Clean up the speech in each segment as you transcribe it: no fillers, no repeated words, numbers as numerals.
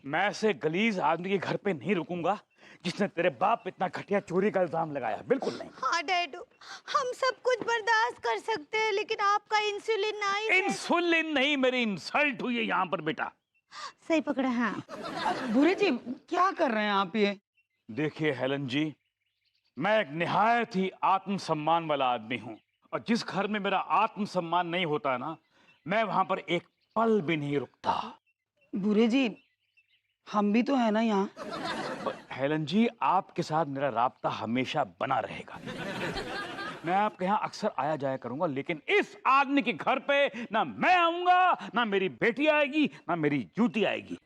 मैं ऐसे गलीज आदमी के घर पे नहीं रुकूंगा जिसने तेरे बाप पे इतना घटिया चोरी का इल्जाम लगाया। बिल्कुल नहीं। हाँ डैडू, हम सब कुछ बर्दाश्त कर सकते हैं, लेकिन आपका इंसुलिन नहीं। इंसुलिन नहीं, मेरी इंसल्ट हुई है यहाँ पर बेटा। सही पकड़ा। हाँ बुरे जी क्या कर रहे हैं आप ये? देखिए हेलन जी, मैं एक निहायत ही आत्मसम्मान वाला आदमी हूँ, और जिस घर में मेरा आत्मसम्मान नहीं होता ना, मैं वहां पर एक पल भी नहीं रुकता। बुरे जी हम भी तो है ना यहाँ। हेलन जी, आपके साथ मेरा राब्ता हमेशा बना रहेगा। मैं आपके यहाँ अक्सर आया जाया करूंगा, लेकिन इस आदमी के घर पे ना मैं आऊंगा, ना मेरी बेटी आएगी, ना मेरी जूती आएगी।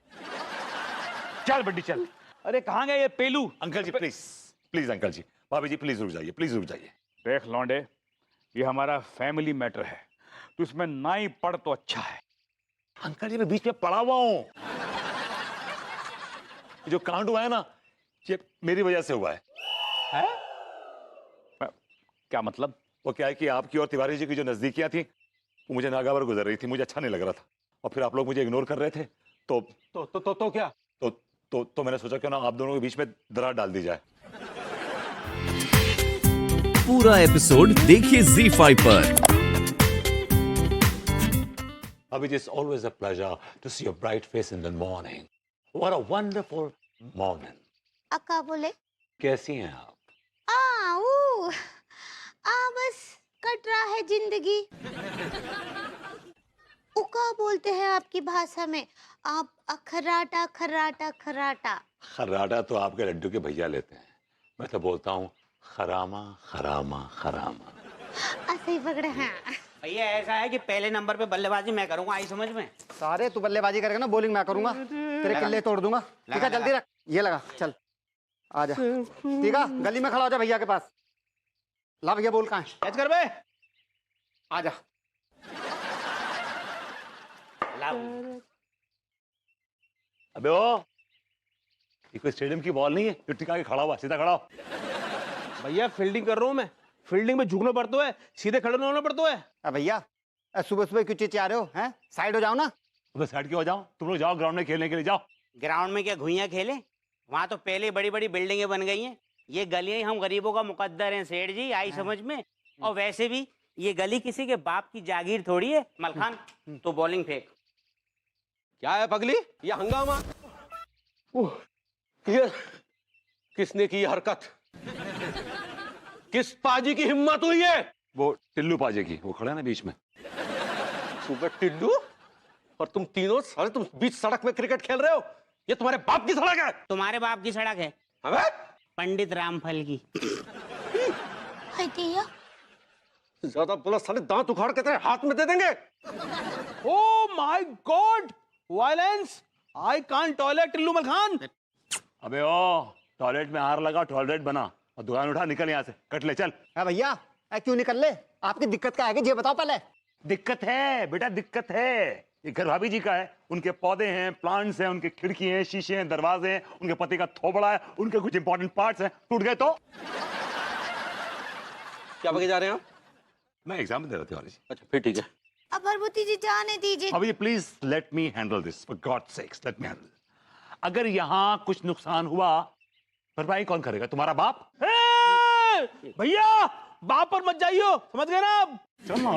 चल बड्डी चल। अरे कहाँ गए ये पेलू? अंकल जी प्लीज प्लीज, अंकल जी, भाभी जी प्लीज रुक जाइए, प्लीज रुक जाइए। देख लौंडे, ये हमारा फैमिली मैटर है, तो इसमें ना ही पढ़ तो अच्छा है। अंकल जी मैं बीच में पड़ा हुआ हूँ। जो कांड हुआ है ना, ये मेरी वजह से हुआ है। क्या मतलब? वो क्या है कि आपकी और तिवारी जी की जो नजदीकियां थी, वो मुझे नागावर गुजर रही थी, मुझे अच्छा नहीं लग रहा था, और फिर आप लोग मुझे इग्नोर कर रहे थे, तो क्या? तो मैंने सोचा क्यों ना आप दोनों के बीच में दरार डाल दी जाए। पूरा एपिसोड देखिए ZEE5 पर। Abhi, it's always a pleasure to see your bright face in the morning. What a wonderful morning. अक्का बोले कैसी हैं आप? बस कट रहा है जिंदगी। उका बोलते हैं आपकी भाषा में, आप अखराटा खराटा खराटा। खर्राटा तो आपके लड्डू के भैया लेते हैं, मैं तो बोलता हूँ खरामा खरामा खरामा। ऐसे ही पकड़े। हाँ भैया ऐसा है कि पहले नंबर पे बल्लेबाजी मैं करूंगा, आई समझ में? सारे तू बल्लेबाजी करेगा ना, बॉलिंग मैं करूंगा, तेरे किल्ले तोड़ दूंगा। ठीक है जल्दी रख, ये लगा, चल आजा। ठीक है गली में खड़ा हो जा भैया के पास। ला भैया बोल कहाँ है? कैच कर बे। आजा। अबे ओ, ये कोई स्टेडियम की बॉल नहीं है जो टिका के खड़ा हुआ, सीधा खड़ा हो। भैया फील्डिंग कर रहा हूँ मैं, फील्डिंग में झुकना पड़ता है, सीधे खड़े होना पड़ता है। भैया सुबह सुबह क्यों चिल्ला रहे हो? हैं साइड हो जाओ ना। अबे साइड क्यों हो जाओ? तुम लोग जाओ ग्राउंड में खेलने के लिए, जाओ। ग्राउंड में क्या घुइयां खेले? वहां तो पहले बड़ी बड़ी बिल्डिंगें बन गई हैं। ये गलियां हम गरीबों का मुकद्दर हैं सेठ जी, आई समझ में? और वैसे भी ये गली किसी के बाप की जागीर थोड़ी है। मलखान तो बॉलिंग फेंक। क्या है पगली, ये हंगामा? ये किसने की हरकत? किस पाजी की हिम्मत हुई है? वो टिल्लू पाजे की, वो खड़ा है ना बीच में। सुबह टिल्लू और तुम तीनों साले तुम बीच सड़क में क्रिकेट खेल रहे हो। ये तुम्हारे बाप की सड़क है। तुम्हारे बाप की सड़क है? अबे पंडित रामफल की। ज्यादा बोला साले दांत उखाड़ के तेरे हाथ में दे देंगे। Oh my God, violence! I can't toilet Tillu Malkhan. अबे ओ, टॉयलेट में हार लगा, टॉयलेट बना, और दुकान उठा, निकल यहाँ से, कट ले चल। भैया क्यों निकल ले? आपकी दिक्कत क्या है ये बताओ पहले। दिक्कत है बेटा, दिक्कत है। ये घर भाभी जी का है, उनके पौधे हैं, प्लांट्स हैं, उनके खिड़की हैं, शीशे हैं, दरवाजे हैं, उनके पति का थोबड़ा है, उनके कुछ इंपॉर्टेंट पार्ट्स हैं, टूट गए तो क्या बगे जा रहे हैं आप? मैं एग्जाम दे रहा था जी। अच्छा फिर ठीक है। अब भरभूति जी जाने दीजिए। अभी please let me handle this, for God sex let me handle. अगर यहाँ कुछ नुकसान हुआ, भरपाई कौन करेगा? तुम्हारा बाप? भैया बाप पर मत जाइयो, समझ गए ना आप? चल ना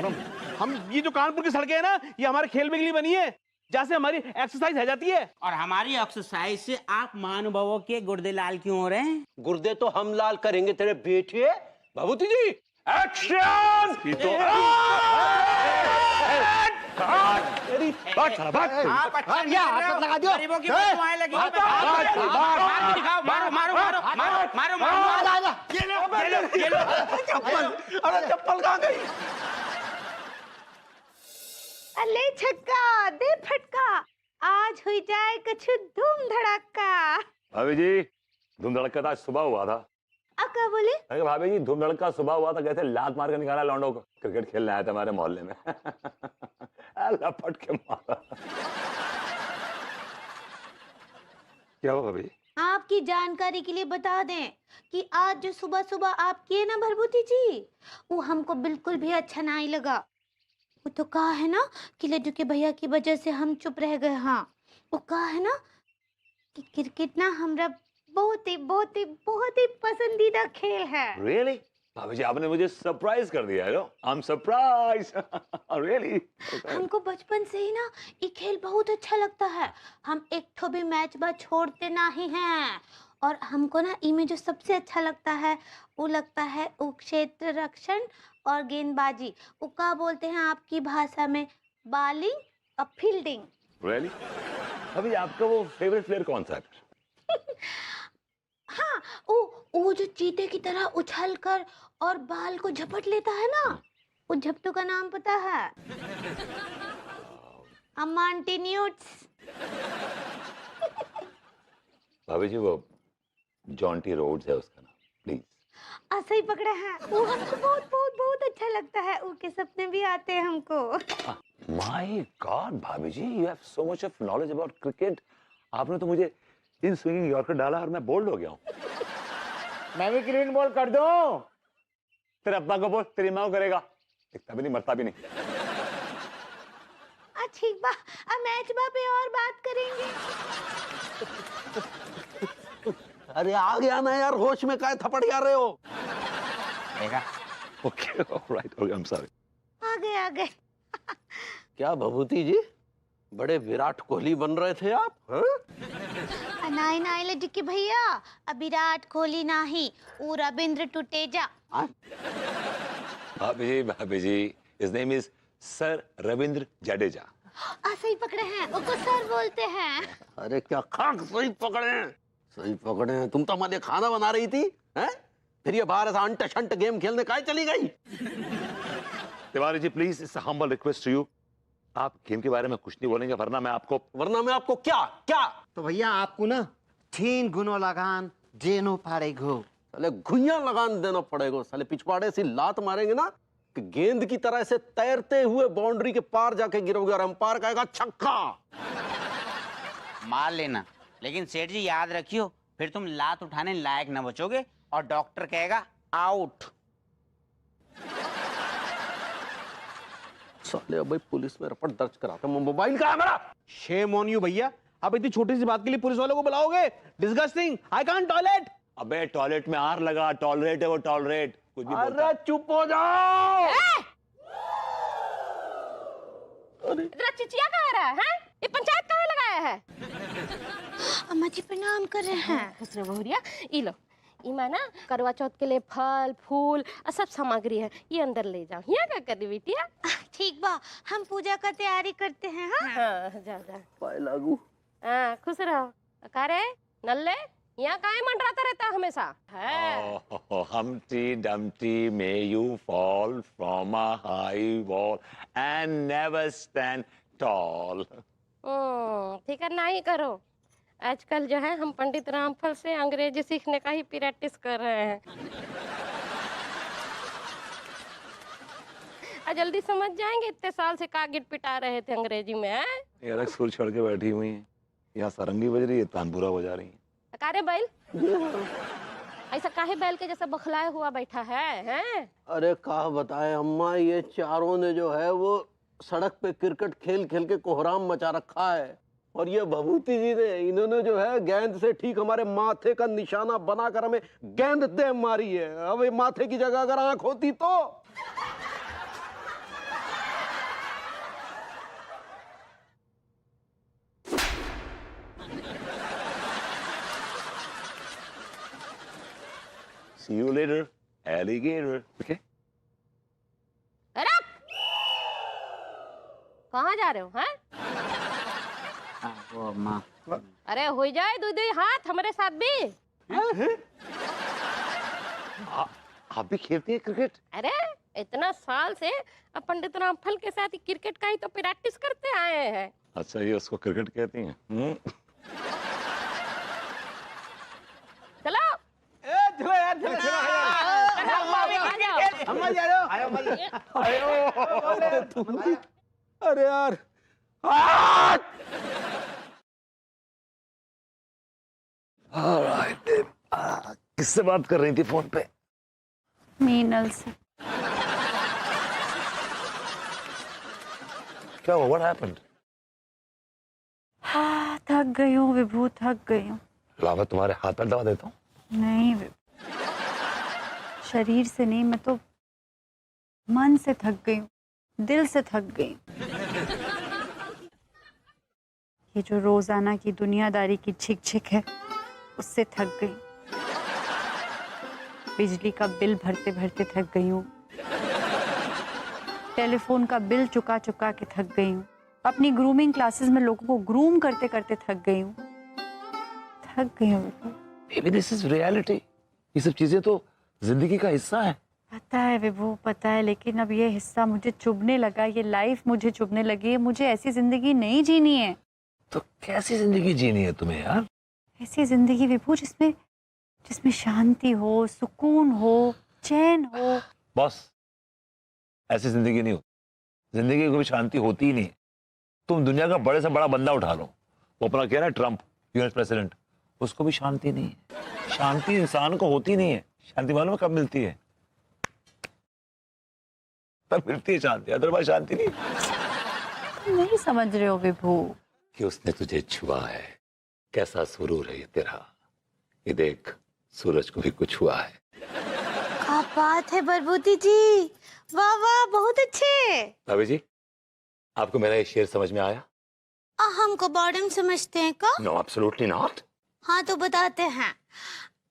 हम ये जो कानपुर की सड़कें है ना, ये हमारे खेल के लिए बनी है, जहाँ से हमारी एक्सरसाइज हो जाती है। और हमारी एक्सरसाइज से आप महानुभावों के गुर्दे लाल क्यों हो रहे हैं? गुर्दे तो हम लाल करेंगे तेरे बेटे। भभूति जी एक्शन! ये तो आप अच्छा नहीं कर रहे हो। लगा दियो। गरीबों की बददुआएं लगी हैं। दिखाओ, मारो मारो मारो मारो मारो मारो। ये लो। अरे चप्पल कहाँ गई? अले छक्का दे फटका, आज हुई जाए कुछ धूम धड़ाका। भाभी जी, धूम धड़का आज सुबह हुआ था। अक्का बोले अरे भाभी जी, धूम धड़का सुबह हुआ था, कैसे लात मार के निकाला लौंडो को। क्रिकेट खेलने आया था हमारे मोहल्ले में। लपट के मारा। क्या हुआ भाभी? आपकी जानकारी के लिए बता दें कि आज जो सुबह सुबह आप किए ना भरभूति जी, वो हमको बिल्कुल भी अच्छा नहीं लगा। वो तो कहा है ना कि लड्डू के भैया की वजह से हम चुप रह गए। हाँ वो कहा है ना कि क्रिकेट ना हमरा बहुत ही बहुत ही बहुत ही पसंदीदा खेल है। रियली भाभी जी आपने मुझे सरप्राइज कर दिया है। I am surprise really. हमको बचपन से ही ना ये खेल बहुत अच्छा लगता है। हम एक ठो भी मैच बा छोड़ते नहीं हैं। और हमको ना इनमें जो सबसे अच्छा लगता है वो लगता है वो क्षेत्र रक्षण और गेंदबाजी। वो क्या बोलते हैं आपकी भाषा में, बॉलिंग और फील्डिंग। रियली भाभी आपका वो फेवरेट प्लेयर कौन सा है? हाँ, वो जो चीते की तरह उछल कर और बाल को झपट लेता है ना, वो झपटू का नाम पता है? अमांटी न्यूट्स। भाभी जी वो जॉन्टी रोड्स है उसका नाम, प्लीज। ऐसे ही पकड़े हैं। वो हमको बहुत बहुत बहुत अच्छा लगता है। उसके सपने भी आते हैं हमको। माय गॉड भाभी जी you have so much of knowledge about cricket. आपने तो मुझे इन स्विंगिंग यॉर्कर डाला और मैं बोल्ड हो गया हूँ। मैं भी क्लीन बॉल कर दूं। तेरे अब्बा को बोल, तेरी माँ को करेगा। दिखता भी नहीं मरता भी नहीं। ठीक बा, अब मैच बा पे और बात करेंगे। अरे आ गया ना यार, होश में काय थपड़ जा रहे हो? Okay alright okay I am sorry. आ गए। क्या भभूति जी, बड़े विराट कोहली बन रहे थे आप? नहीं लड़की भैया, अब विराट कोहली नहीं, वो रविंद्र टुटेजा। भाभी जी his name is sir Ravindra Jadeja. ऐसे ही पकड़े हैं, उसको सर बोलते हैं। अरे क्या खाक सही पकड़े हैं, सही पकड़े हैं। तुम तो हमारे खाना बना रही थी हैं? फिर ये बाहर ऐसा अंट शंट गेम खेलने काहे चली गई? Tiwari ji please it's a humble request to you, आप गेम के बारे में कुछ नहीं बोलेंगे वरना मैं आपको क्या? तो भैया आपको ना 3 गुनो लगान देनो पड़ेगा। साले घुइयां लगान देना पड़ेगा। साले पिछवाड़े से लात मारेंगे ना कि गेंद की तरह से तैरते हुए बाउंड्री के पार जाके गिरोगे और अंपायर कहेगा छक्का। मार लेना, लेकिन सेठ जी याद रखियो, फिर तुम लात उठाने लायक न बचोगे और डॉक्टर कहेगा आउट। साले अब भाई पुलिस में रिपोर्ट दर्ज कराता हूं। मोबाइल कहाँ है मेरा? शेम ऑन यू भैया, आप इतनी छोटी सी बात के लिए पुलिस वालों को बुलाओगे? Disgusting, I can't toilet. अबे टॉयलेट में आर लगा, टॉलरेट है वो, टॉलरेट कुछ भी बोलता। अरे चुप हो जाओ। इतना चिचिया कहाँ रहा है? ये पंचायत कहाँ लगाया है? अम्मा जी प्रणाम कर रहे हैं। खुश रहो बहुरिया, ई लो, इमा ना करवा चौथ के लिए फल फूल और सब सामग्री है, ये अंदर ले जाओ। यहाँ क्या कर रही बिटिया? ठीक बा, हम पूजा का तैयारी करते हैं। हाँ जा पाए लागू। हाँ, खुश रहो। का रे नल्ले, यहाँ काहे मंडराता रहता हमेशा है? Humpty Dumpty, may you fall from a high wall and never stand tall. ठीक है, नहीं करो। आजकल जो है हम पंडित रामफल से अंग्रेजी सीखने का ही प्रैक्टिस कर रहे हैं। जल्दी समझ जाएंगे, इतने साल से कागिट पिटा रहे थे अंग्रेजी में। ये अलग स्कूल छोड़ के बैठी हुई है, यहाँ सारंगी बज रही है, तानपुरा बजा रही है। कारे बैल ऐसा काहे बैल के जैसा बखलाया हुआ बैठा है, हैं? अरे कहा बताए अम्मा, ये चारों ने जो है वो सड़क पे क्रिकेट खेल खेल के कोहराम मचा रखा है। और ये भभूति जी ने, इन्होंने जो है गेंद से ठीक हमारे माथे का निशाना बनाकर हमें गेंद दे मारी है। अब माथे की जगह अगर आंख होती तो। See you later, alligator. Okay? कहाँ जा रहे हो, हैं? वो माँ अरे हो जाए दो दो हाथ हमारे साथ भी। आप भी खेलती है क्रिकेट? अरे इतना साल से अब पंडित रामफल के साथ क्रिकेट का ही तो प्रैक्टिस करते आए हैं। अच्छा ये उसको क्रिकेट कहती हैं? चलो चलो यार, अम्मा जा रहे हो? अरे यार किससे बात कर रही थी फोन पे? मीनल से। क्या हुआ? What happened? हाँ, थक गई हूँ विभू, थक गई हूँ। लावा तुम्हारे हाथ पर दबा देता हूँ। नहीं विभू, शरीर से नहीं, मैं तो मन से थक गई हूँ, दिल से थक गई हूँ। ये जो रोजाना की दुनियादारी की छिक छिक है, उससे थक गई। बिजली का बिल भरते भरते थक गई हूँ, टेलीफोन का बिल चुका चुका के थक गई हूँ, अपनी ग्रूमिंग क्लासेस में लोगों को ग्रूम करते करते थक गई हूँ। थक गई हूँ। Baby this is reality. ये सब चीजें तो जिंदगी का हिस्सा है। पता है विभू, पता है, लेकिन अब ये हिस्सा मुझे चुभने लगा, ये लाइफ मुझे चुभने लगी है। मुझे ऐसी जिंदगी नहीं जीनी है। तो कैसी जिंदगी जीनी है तुम्हें यार? ऐसी जिंदगी विभू जिसमें जिसमें शांति हो, सुकून हो, चैन हो। बॉस, ऐसी जिंदगी नहीं होती। जिंदगी को भी शांति होती ही नहीं। तुम दुनिया का बड़े से बड़ा बंदा उठा लो, वो अपना कह रहा है ट्रम्प, यूएस प्रेसिडेंट, उसको भी शांति नहीं है। शांति इंसान को होती नहीं है। शांति मालूम है कब मिलती है? तब मिलती है शांति, अदरवाइज शांति नहीं। तुम नहीं समझ रहे हो विभू कि उसने तुझे छुआ है। कैसा सुरूर है ये तेरा। ये देख, सूरज को भी कुछ हुआ है। क्या बात है बरबूती जी, वाह वाह, बहुत अच्छे। भाभी जी, आपको मेरा ये शेर समझ में आया? हमको बॉर्डम समझते हैं का? No, absolutely not. हाँ तो बताते हैं।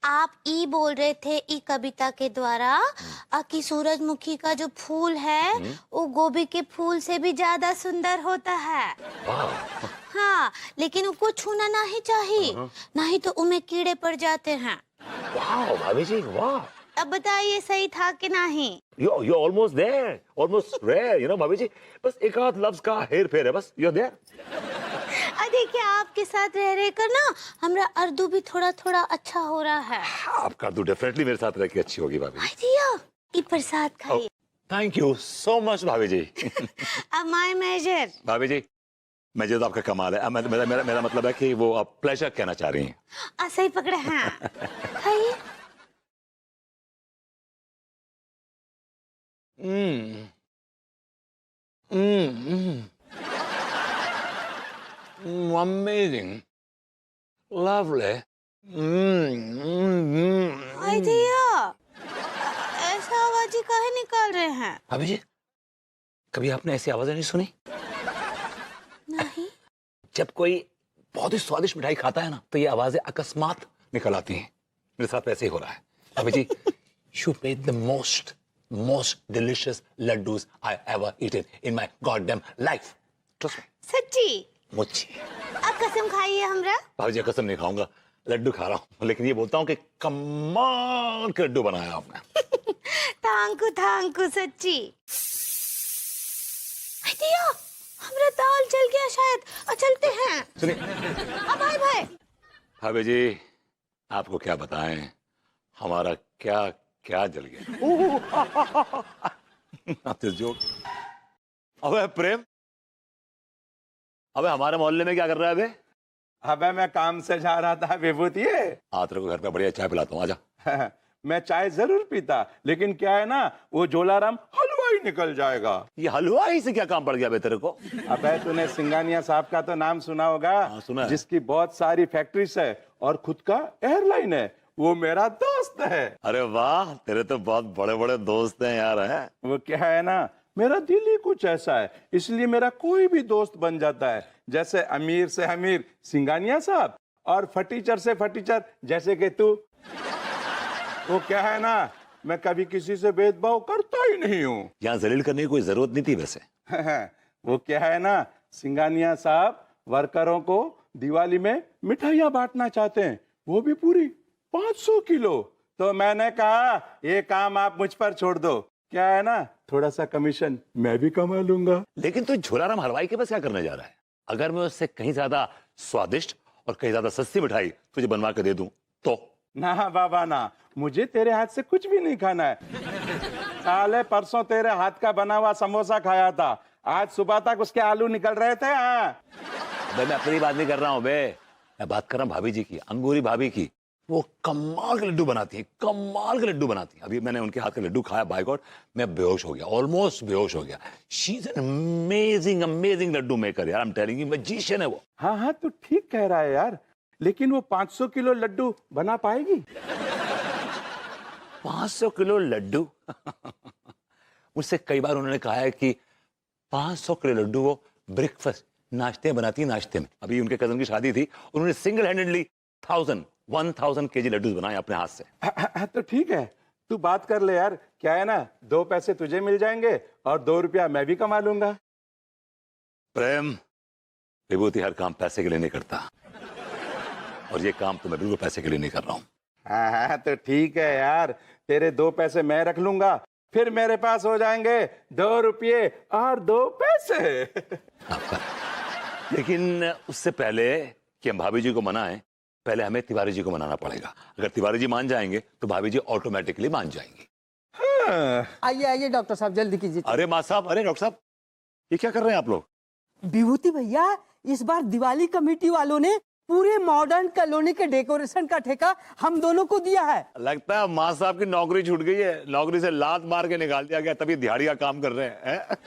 आप ई बोल रहे थे ई कविता के द्वारा कि सूरजमुखी का जो फूल है वो गोभी के फूल से भी ज्यादा सुंदर होता है। हाँ, लेकिन उसको छूना नहीं चाहिए, नहीं तो उनमें कीड़े पड़ जाते हैं। वाह भाभी जी, वाह। अब बताइए सही था कि नहीं? You're almost there, almost rare, you know भाभी जी। बस एक आध लफ्ज का हेर फेर है, बस you're there। देखिए, आपके साथ रह कर ना हमारा उर्दू भी थोड़ा थोड़ा अच्छा हो रहा है। आपका उर्दू डेफिनेटली मेरे साथ रह के अच्छी होगी भाभी जी। ये प्रसाद खाइए। थैंक यू सो मच भाभी जी। My major. भाभी जी, मेजर तो आपका कमाल है। मेरा मतलब है कि वो आप प्लेजर कहना चाह रही हैं। सही पकड़े हैं। खाइए। Amazing, lovely. ऐसा आवाज ही काहे निकाल रहे हैं? भाभी जी, कभी आपने ऐसी आवाजें नहीं सुनी? नहीं। जब कोई बहुत ही स्वादिष्ट मिठाई खाता है ना, तो ये आवाजें अकस्मात निकल आती हैं। मेरे साथ वैसे ही हो रहा है। भाभी जी, you made the most delicious laddus I ever eaten in my goddamn life. Trust me. सच्ची? मुझे। अब कसम खाइए हमरा। भाभी जी, कसम नहीं खाऊंगा, लड्डू खा रहा हूँ, लेकिन ये बोलता हूँ कि कमाल के लड्डू बनाया आपने। थांकू सच्ची। दिया, हमरा दाल जल गया शायद। चलते हैं। सुनिए। अब भाई। भाभी जी, आपको क्या बताएं, हमारा क्या क्या जल गया। जोक। अबे प्रेम, अबे हमारे मोहल्ले में क्या कर रहा है? अबे मैं काम से जा रहा था विभूति। तेरे को घर पे बढ़िया चाय पिलाता हूँ, आजा। मैं चाय जरूर पीता, लेकिन क्या है ना, वो जोलाराम हलवाई निकल जाएगा। ये हलवाई से क्या काम पड़ गया बे तेरे को? अबे तूने सिंगानिया साहब का तो नाम सुना होगा। सुना है। जिसकी बहुत सारी फैक्ट्रीज है और खुद का एयरलाइन है। वो मेरा दोस्त है। अरे वाह, तेरे तो बहुत बड़े बड़े दोस्त हैं यार। है वो क्या है ना, मेरा दिल ही कुछ ऐसा है, इसलिए मेरा कोई भी दोस्त बन जाता है। जैसे अमीर से अमीर सिंगानिया साहब, और फटीचर से फटीचर जैसे कि तू। वो क्या है ना, मैं कभी किसी से भेदभाव करता ही नहीं हूँ। यहाँ जलील करने की कोई जरूरत नहीं थी वैसे। वो क्या है ना, सिंगानिया साहब वर्करों को दिवाली में मिठाइयाँ बांटना चाहते हैं, वो भी पूरी 500 किलो। तो मैंने कहा ये काम आप मुझ पर छोड़ दो। क्या है ना, थोड़ा सा कमीशन मैं भी कमा लूंगा। लेकिन तू झोलाराम हलवाई के पास क्या करने जा रहा है? अगर मैं उससे कहीं ज्यादा स्वादिष्ट और कहीं ज्यादा सस्ती मिठाई तुझे बनवा के दे दूं तो? ना बाबा ना, मुझे तेरे हाथ से कुछ भी नहीं खाना है। साले परसों तेरे हाथ का बना हुआ समोसा खाया था, आज सुबह तक उसके आलू निकल रहे थे। अबे मैं अपनी बात नहीं कर रहा हूँ बे, मैं बात कर रहा हूँ भाभी जी की, अंगूरी भाभी की। वो कमाल के लड्डू बनाती हैं, कमाल के लड्डू बनाती हैं। अभी मैंने उनके हाथ का लड्डू खाया, बाय गॉड मैं बेहोश हो गया, ऑलमोस्ट बेहोश हो गया। She is an amazing amazing laddoo maker यार, I am telling you, magician है वो। हाँ हाँ, तो ठीक कह रहा है यार, लेकिन वो 500 किलो लड्डू बना पाएगी? 500 किलो लड्डू मुझसे कई बार उन्होंने कहा है कि 500 किलो लड्डू वो ब्रेकफास्ट नाश्ते बनाती, नाश्ते में। अभी उनके कजन की शादी थी, उन्होंने सिंगल हैंडेडली 1000 केजी लड्डू बनाए अपने हाथ से। तो ठीक है, तू बात कर ले यार। क्या है ना, 2 पैसे तुझे मिल जाएंगे और 2 रुपया मैं भी कमा लूंगा। प्रेम, विभूति हर काम पैसे के लिए नहीं करता, और ये काम तो मैं बिल्कुल पैसे के लिए नहीं कर रहा हूँ। हाँ, तो ठीक है यार, तेरे 2 पैसे मैं रख लूंगा, फिर मेरे पास हो जाएंगे 2 रुपये और 2 पैसे। लेकिन उससे पहले कि हम भाभी जी को मनाएं, पहले हमें तिवारी जी को मनाना पड़ेगा। अगर तिवारी जी मान जाएंगे तो भाभी जी ऑटोमेटिकली मान जाएंगी। आइए आइए डॉक्टर साहब, जल्दी कीजिए। अरे माँ साहब, अरे डॉक्टर साहब, ये क्या कर रहे हैं आप लोग? विभूति भैया, इस बार दिवाली कमेटी वालों ने पूरे मॉडर्न कॉलोनी के डेकोरेशन का ठेका हम दोनों को दिया है। लगता है माँ साहब की नौकरी छूट गई है, नौकरी से लात मार के निकाल दिया गया, तभी दिहाड़ी का काम कर रहे हैं।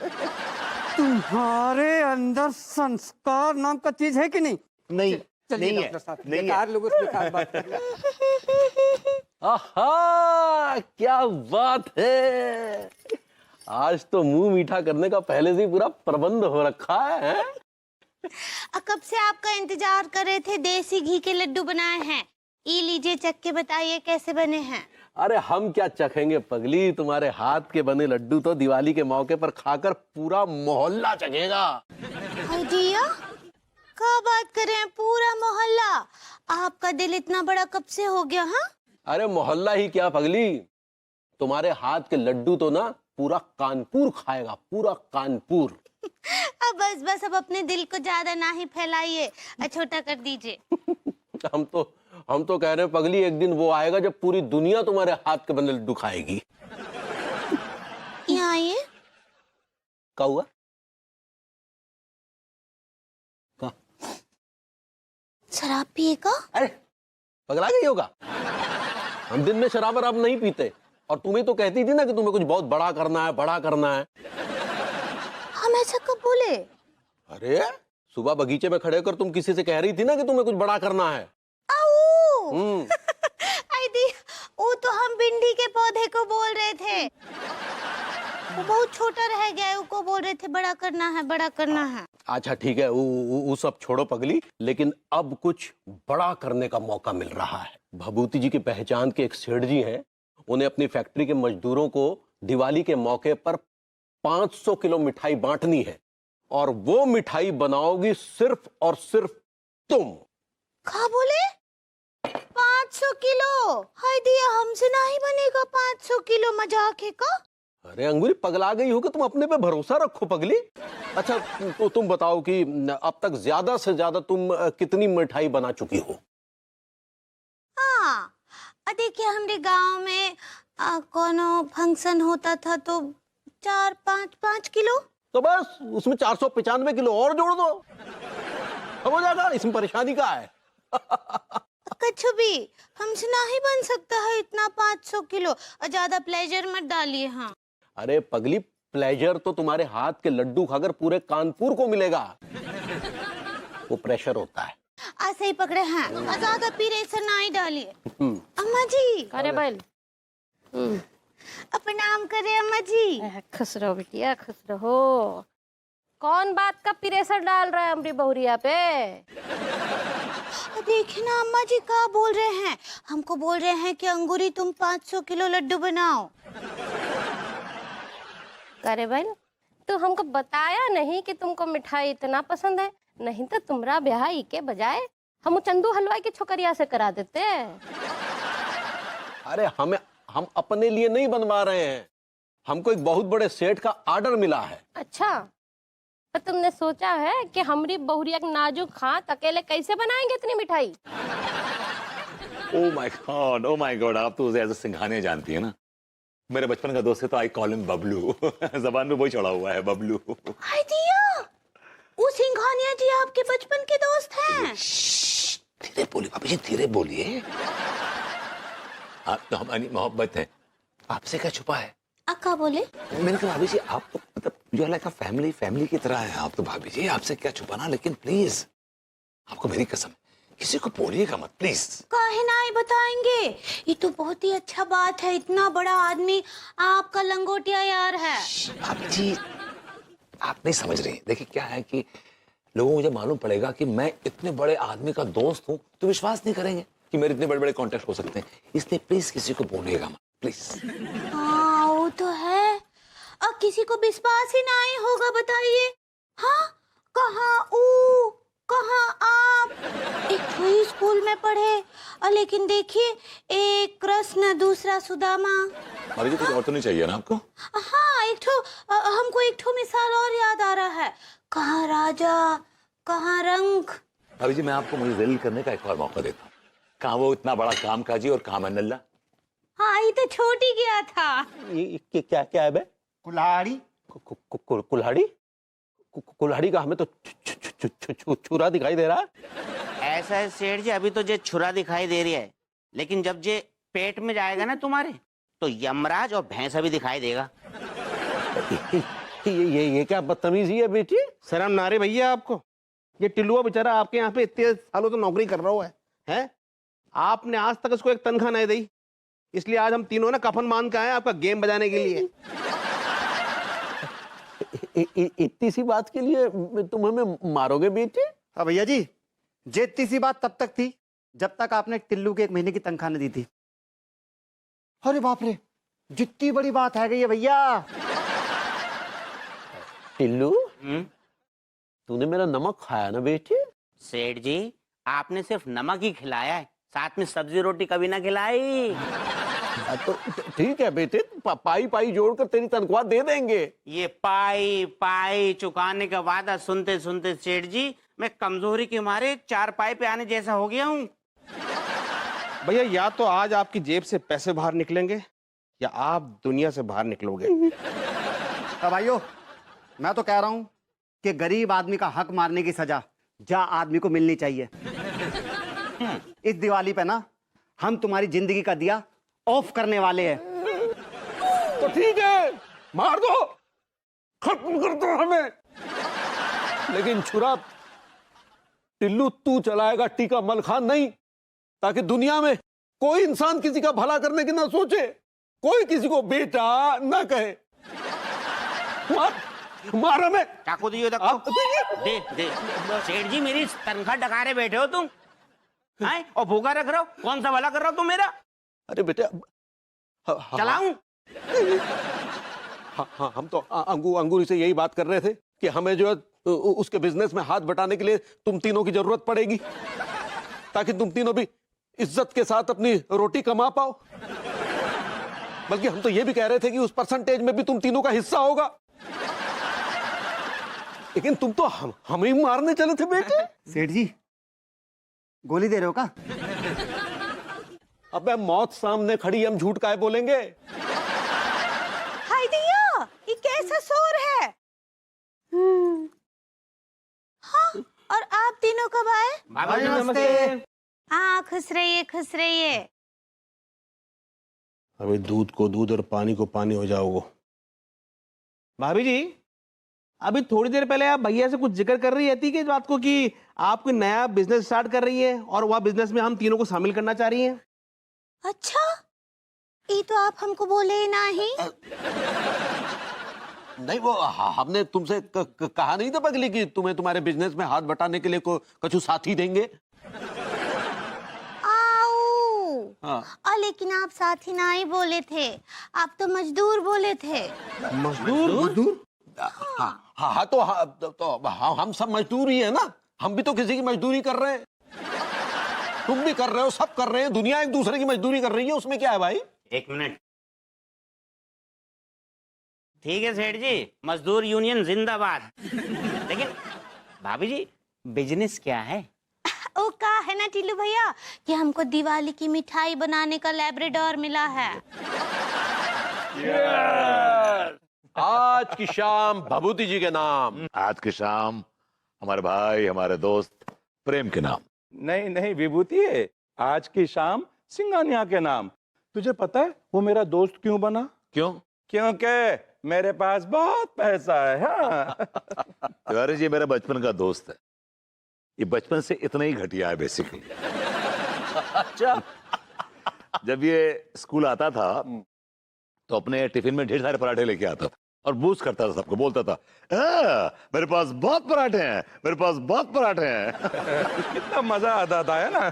तुम्हारे अंदर संस्कार नाम का चीज है कि नहीं? नहीं, चलिए नहीं डॉक्टर साहब, नहीं बेकार है। लोगों से बेकार बात कर रहे हैं। आहा, क्या बात है, आज तो मुंह मीठा करने का पहले से ही पूरा प्रबंध हो रखा है। कब से आपका इंतजार कर रहे थे, देसी घी के लड्डू बनाए हैं। ये लीजिए, चख के बताइए कैसे बने हैं। अरे हम क्या चखेंगे पगली, तुम्हारे हाथ के बने लड्डू तो दिवाली के मौके पर खाकर पूरा मोहल्ला चखेगा। आइडिया क्या बात कर रहे हैं, पूरा मोहल्ला? आपका दिल इतना बड़ा कब से हो गया? हाँ, अरे मोहल्ला ही क्या पगली, तुम्हारे हाथ के लड्डू तो ना पूरा कानपुर खाएगा, पूरा कानपुर। अब बस अब अपने दिल को ज्यादा ना ही फैलाइए, छोटा कर दीजिए। हम तो कह रहे हैं पगली, एक दिन वो आएगा जब पूरी दुनिया तुम्हारे हाथ के बने लड्डू खाएगी। यहाँ आइए। क्या हुआ? शराब पिएगा? अरे पगला गई होगा, हम दिन में शराब वराब नहीं पीते, और तुम्हें तो कहती थी ना कि तुम्हें कुछ बहुत बड़ा करना है, बड़ा करना है। हम ऐसा कब बोले? अरे सुबह बगीचे में खड़े होकर तुम किसी से कह रही थी ना कि तुम्हें कुछ बड़ा करना है। वो तो हम भिंडी के पौधे को बोल रहे थे, वो बहुत छोटा रह गया है, उसको बोल रहे थे बड़ा करना है, बड़ा करना है। अच्छा ठीक है, वो सब छोड़ो पगली, लेकिन अब कुछ बड़ा करने का मौका मिल रहा है। भभूति जी की पहचान के एक सेठ जी हैं, उन्हें अपनी फैक्ट्री के मजदूरों को दिवाली के मौके पर 500 किलो मिठाई बांटनी है, और वो मिठाई बनाओगी सिर्फ और सिर्फ तुम। क्या बोले? 500 किलो? हाय दिया, हमसे नहीं बनेगा 500 किलो, मजाक है का? अरे अंगूरी पगला गई हो कि तुम अपने पे भरोसा रखो पगली। अच्छा तो तुम बताओ कि अब तक ज्यादा से ज्यादा तुम कितनी मिठाई बना चुकी हो? हाँ, देखिए हमारे गांव में कोनो फंक्शन होता था तो 4-5 किलो। तो बस उसमें 495 किलो और जोड़ दो, अब हो जाएगा, इसमें परेशानी क्या है? कछु भी हमसे नहीं बन सकता है इतना 500 किलो, और ज्यादा प्लेजर मत डालिए। हाँ अरे पगली, प्लेजर तो तुम्हारे हाथ के लड्डू खाकर पूरे कानपुर को मिलेगा, वो प्रेशर होता है। ऐसे ही पकड़े हैं, ज्यादा प्रेशर नहीं डालिए। अम्मा जी। अरे बैल, प्रणाम करे अम्मा जी। खुश रहो बिटिया, खुश रहो। कौन बात का प्रेशर डाल रहा है हमारी बहुरिया पे? देखिए ना अम्मा जी क्या बोल रहे हैं, हमको बोल रहे हैं कि अंगूरी तुम 500 किलो लड्डू बनाओ। अरे भाई, तो हमको बताया नहीं कि तुमको मिठाई इतना पसंद है, नहीं तो तुम्हारा ब्याह के बजाय हम चंदू हलवाई की छोकरिया से करा देते। अरे हम अपने लिए नहीं बनवा रहे हैं, हमको एक बहुत बड़े सेठ का ऑर्डर मिला है। अच्छा, तो तुमने सोचा है कि हमारी बहुरिया के नाजुक हाथ अकेले कैसे बनाएंगे इतनी मिठाई? ओह माय गॉड, आप तो उसे ऐसे सिंघानिया जानती है ना। मेरे बचपन का दोस्त है, तो आई कॉल हिम बबलू। जबान में वही चढ़ा हुआ है, बबलू। हाय दिया, वो सिंघानिया जी आपके बचपन के दोस्त हैं? धीरे बोलिए भाभी जी, धीरे बोलिए। आप तो हमारी मोहब्बत है, आपसे क्या छुपा है? अक्का बोले। मैंने कहा भाभी जी आप तो मतलब you like a family, family की तरह है आप तो भाभी जी, आपसे क्या छुपाना, लेकिन प्लीज आपको मेरी कसम किसी को बोलिएगा मत प्लीज। काहे ना ही बताएंगे, ये तो बहुत ही अच्छा बात है, इतना बड़ा आदमी आपका लंगोटिया यार है। भाभी जी आप नहीं समझ रही, देखिए क्या है कि लोगों को मुझे मालूम पड़ेगा कि मैं इतने बड़े आदमी का दोस्त हूँ तो विश्वास नहीं करेंगे कि मेरे इतने बड़े बड़े कॉन्टेक्ट हो सकते हैं, इसलिए प्लीज किसी को बोलिएगा मत प्लीज। हाँ वो तो है, अब किसी को विश्वास ही ना ही होगा बताइए। हाँ कहाँ ऊ कहाँ आप, एक वही स्कूल में पढ़े और लेकिन देखिए एक कृष्ण दूसरा सुदामा। भाभी जी कुछ और तो नहीं चाहिए ना आपको? हाँ हमको एक ठो मिसाल और याद आ रहा है, कहाँ राजा कहाँ रंग। भाभी जी मैं आपको मुझे जलील करने का एक और मौका देता हूँ, कहाँ वो इतना बड़ा काम काजी और कहाँ मैं नल्ला। हाँ ये तो छोट ही गया था। ये क्या क्या है बे? कुल्हाड़ी। कुल्हाड़ी? कुल्हाड़ी का हमें तो छुरा दिखाई दे रहा है। ऐसा है सेठ जी, अभी तो जे छुरा दिखाई दे रही है, लेकिन जब जे पेट में जाएगा ना तुम्हारे तो यमराज और भैंसा भी दिखाई देगा। ये क्या बदतमीजी है बेटी? शर्म ना रे भैया आपको? ये टिल्लुआ बेचारा आपके यहाँ पे इतने सालों से नौकरी कर रहा है? आपने आज तक उसको एक तनख्वाह नहीं दी, इसलिए आज हम तीनों ना कफन बांध के आए आपका गेम बजाने के लिए। इतनी सी बात के लिए तुम हमें मारोगे बेटे? हाँ भैया जी, जे इतनी सी बात तब तक थी जब तक आपने टिल्लू के 1 महीने की तनख्वाह न दी थी। अरे बाप रे, जितनी बड़ी बात है गई है भैया। टिल्लू तूने मेरा नमक खाया ना बेटे? सेठ जी आपने सिर्फ नमक ही खिलाया है, साथ में सब्जी रोटी कभी ना खिलाई। तो ठीक है बेटे, पाई पाई जोड़कर तेरी तनख्वाह दे देंगे। ये पाई पाई चुकाने का वादा सुनते सुनते सेठ जी मैं कमजोरी के मारे 4 पाई पे आने जैसा हो गया हूँ। भैया या तो आज आपकी जेब से पैसे बाहर निकलेंगे या आप दुनिया से बाहर निकलोगे। तो भाइयों मैं तो कह रहा हूं कि गरीब आदमी का हक मारने की सजा जा आदमी को मिलनी चाहिए। इस दिवाली पे ना हम तुम्हारी जिंदगी का दिया ऑफ करने वाले हैं। तो ठीक है, मार दो, खत्म कर दो हमें, लेकिन छुरा टिल्लू तू चलाएगा, टीका मलखान नहीं, ताकि दुनिया में कोई इंसान किसी का भला करने की ना सोचे, कोई किसी को बेटा ना कहे। मार हमें। चाकू दियो दे दे। सेठ जी मेरी तनख्वाह डकारे बैठे हो तुम, हैं? और भूखा रख रहे हो, कौन सा भला कर रहा हो तुम मेरा? अरे बेटे चलाऊं? हाँ हम तो अंगूरी से यही बात कर रहे थे कि हमें जो है उसके बिजनेस में हाथ बटाने के लिए तुम तीनों की जरूरत पड़ेगी, ताकि तुम तीनों भी इज्जत के साथ अपनी रोटी कमा पाओ। बल्कि हम तो ये भी कह रहे थे कि उस परसेंटेज में भी तुम तीनों का हिस्सा होगा, लेकिन तुम तो हम ही मारने चले थे बेटे। सेठ जी गोली दे रहे हो का? अबे मौत सामने खड़ी, हम झूठ काहे बोलेंगे? हाय दिया, ये कैसा शोर है? हाँ, और आप तीनों कब आए? बाबा जी नमस्ते। हाँ खुश रहिए खुश रहिए। अभी दूध को दूध और पानी को पानी हो जाओगे। भाभी जी अभी थोड़ी देर पहले आप भैया से कुछ जिक्र कर रही थी कि इस बात को कि आप कोई नया बिजनेस स्टार्ट कर रही है और वह बिजनेस में हम तीनों को शामिल करना चाह रही हैं। अच्छा, ये तो आप हमको बोले ही नहीं। नहीं वो हमने तुमसे कहा नहीं था पगली कि तुम्हें तुम्हारे बिजनेस में हाथ बटाने के लिए कुछ साथी देंगे। हाँ। लेकिन आप साथी ना ही बोले थे, आप तो मजदूर बोले थे। मजदूर? हाँ तो हम सब मजदूर ही है ना, हम भी तो किसी की मजदूरी कर रहे हैं, तुम भी कर रहे हो, सब कर रहे हैं, दुनिया एक दूसरे की मजदूरी कर रही है, उसमें क्या है भाई? 1 मिनट। ठीक है सेठ जी, मजदूर यूनियन जिंदाबाद। लेकिन भाभी जी बिजनेस क्या है? वो कहा है ना टिल्लू भैया कि हमको दिवाली की मिठाई बनाने का लैब्राडोर मिला है। आज की शाम भभूति जी के नाम। आज की शाम हमारे भाई हमारे दोस्त प्रेम के नाम। नहीं नहीं विभूति है, आज की शाम सिंगानिया के नाम। तुझे पता है वो मेरा दोस्त क्यों बना? क्यों? क्योंकि मेरे पास बहुत पैसा है। हाँ। तिवारी जी मेरा बचपन का दोस्त है, ये बचपन से इतना ही घटिया है बेसिकली। अच्छा। जब ये स्कूल आता था तो अपने टिफिन में ढेर सारे पराठे लेके आता था और बूस्ट करता था, सबको बोलता था मेरे पास बहुत पराठे हैं, मेरे पास बहुत पराठे हैं। कितना मजा आता था, है ना?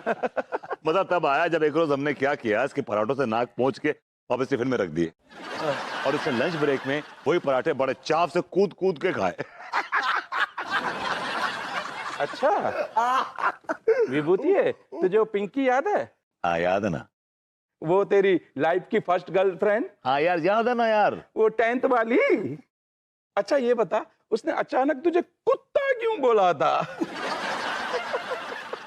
मजा तब आया जब एक रोज हमने क्या किया, इसके पराठों से नाक पोंछ के वापस टिफिन में रख दिए और इसने लंच ब्रेक में वही पराठे बड़े चाव से कूद कूद के खाए। अच्छा। विभूति है तुझे वो पिंकी याद है? हाँ याद है ना। वो तेरी लाइफ की फर्स्ट गर्लफ्रेंड? हाँ यार याद है ना यार। वो 10th वाली। अच्छा ये बता, उसने अचानक तुझे कुत्ता क्यों बोला था?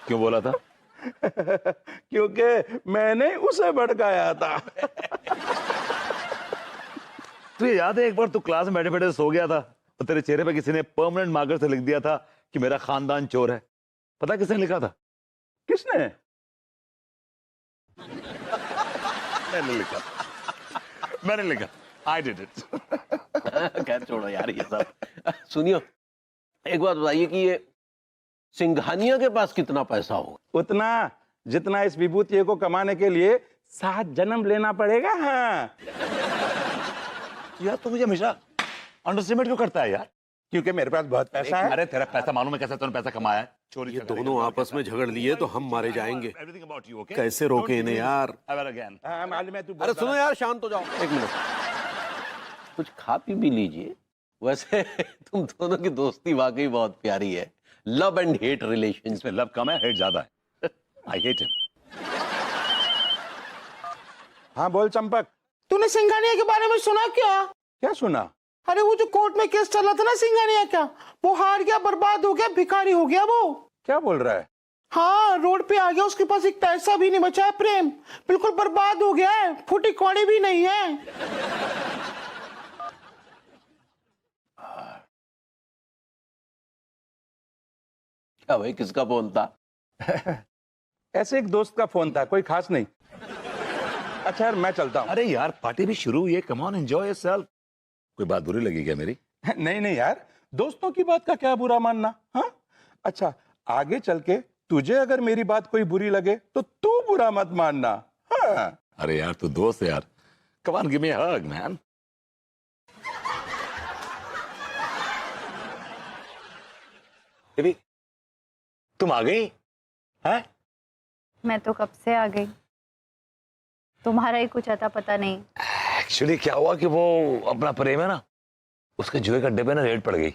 क्यों बोला था? क्योंकि मैंने उसे भड़काया था। तुझे याद है एक बार तू क्लास में बैठे बैठे सो गया था तो तेरे चेहरे पे किसी ने परमानेंट मार्कर से लिख दिया था कि मेरा खानदान चोर है। पता किसने लिखा था? किसने? मैंने लिखा। मैंने लिखा। I did it. खैर छोड़ो यार ये सब। सुनियो, एक बात बताइए कि ये सिंघानिया के पास कितना पैसा होगा? उतना जितना इस विभूति को कमाने के लिए 7 जन्म लेना पड़ेगा। हाँ। यार तू मुझे हमेशा अंडरस्टिमेट क्यों करता है यार? क्योंकि मेरे पास बहुत पैसा है। अरे तेरा पैसा मालूम है कैसे तूने पैसा कमाया है? चोरी ये दोनों आपस में झगड़ लिए तो हम मारे जाएंगे। Everything about you, okay? कैसे रोके इन्हें यार? Ever again. हाँ, मालूम है तू। अरे सुनो यार, शांत हो जाओ एक मिनट, कुछ खा पी भी लीजिए। वैसे तुम दोनों की दोस्ती वाकई बहुत प्यारी है। Love and hate relation. इसमें लव कम है, हेट ज्यादा है। I hate him. हाँ बोल चंपक। तूने सिंघानिया के बारे में सुना क्या? क्या सुना? अरे वो जो कोर्ट में केस चल रहा था ना सिंघानिया का, वो हार गया, बर्बाद हो गया, भिखारी हो गया वो। क्या बोल रहा है? हाँ, रोड पे आ गया, उसके पास एक पैसा भी नहीं बचा है, प्रेम बिल्कुल बर्बाद हो गया है, फूटी कौड़ी भी नहीं है। क्या भाई, किसका फोन था? ऐसे एक दोस्त का फोन था, कोई खास नहीं। अच्छा यार मैं चलता हूँ। अरे यार पार्टी भी शुरू हुई है, कम ऑन एंजॉय योरसेल्फ। कोई बात बुरी लगी क्या मेरी? नहीं नहीं यार, दोस्तों की बात का क्या बुरा मानना। हाँ अच्छा, आगे चल के तुझे अगर मेरी बात कोई बुरी लगे तो तू बुरा मत मानना। हाँ। अरे यार तू दोस्त है यार, come on give me a hug man. Baby तुम आ गई हैं? मैं तो कब से आ गई, तुम्हारा ही कुछ अता पता नहीं। एक्चुअली क्या हुआ कि वो अपना प्रेम है ना, उसके जुए का डिब्बे ना रेड पड़ गई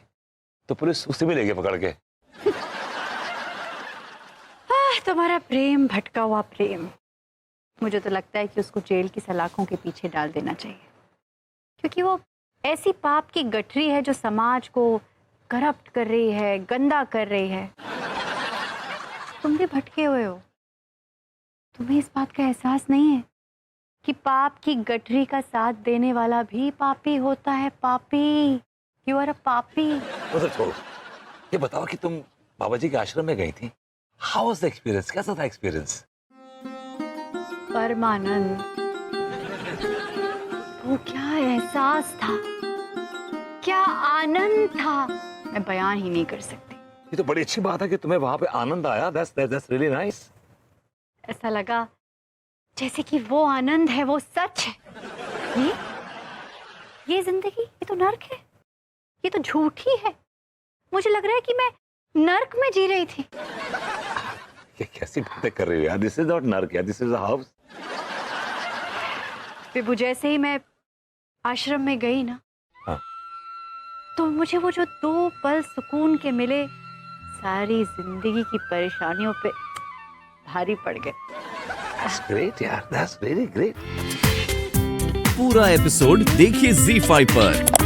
तो पुलिस उसे भी ले गई पकड़ के। तुम्हारा प्रेम, भटका हुआ प्रेम। मुझे तो लगता है कि उसको जेल की सलाखों के पीछे डाल देना चाहिए, क्योंकि वो ऐसी पाप की गठरी है जो समाज को करप्ट कर रही है, गंदा कर रही है। तुम भी भटके हुए हो, तुम्हें इस बात का एहसास नहीं है कि पाप की गठरी का साथ देने वाला भी पापी होता है। पापी, यू आर अ पापी। उधर छोड़ो, ये बताओ कि तुम बाबा जी के आश्रम में गई थी, हाउ वाज द एक्सपीरियंस? कैसा था एक्सपीरियंस? परमानंद, वो क्या एहसास था, क्या आनंद था, मैं बयान ही नहीं कर सकती। ये तो बड़ी अच्छी बात है कि तुम्हें वहां पे आनंद आया। That's really nice. ऐसा लगा जैसे कि वो आनंद है, वो सच है। ये जिंदगी, ये तो नर्क है, ये तो झूठी है। मुझे लग रहा है कि मैं नर्क में जी रही थी। ये कैसी बातें कर रही हो यार? दिस इज नॉट नर्क यार, दिस इज अ हाउस। विभू, जैसे ही मैं आश्रम में गई ना, हाँ। तो मुझे वो जो 2 पल सुकून के मिले, सारी जिंदगी की परेशानियों पे भारी पड़ गए। That's great यार, that's very great। पूरा एपिसोड देखिए ZEE5 पर।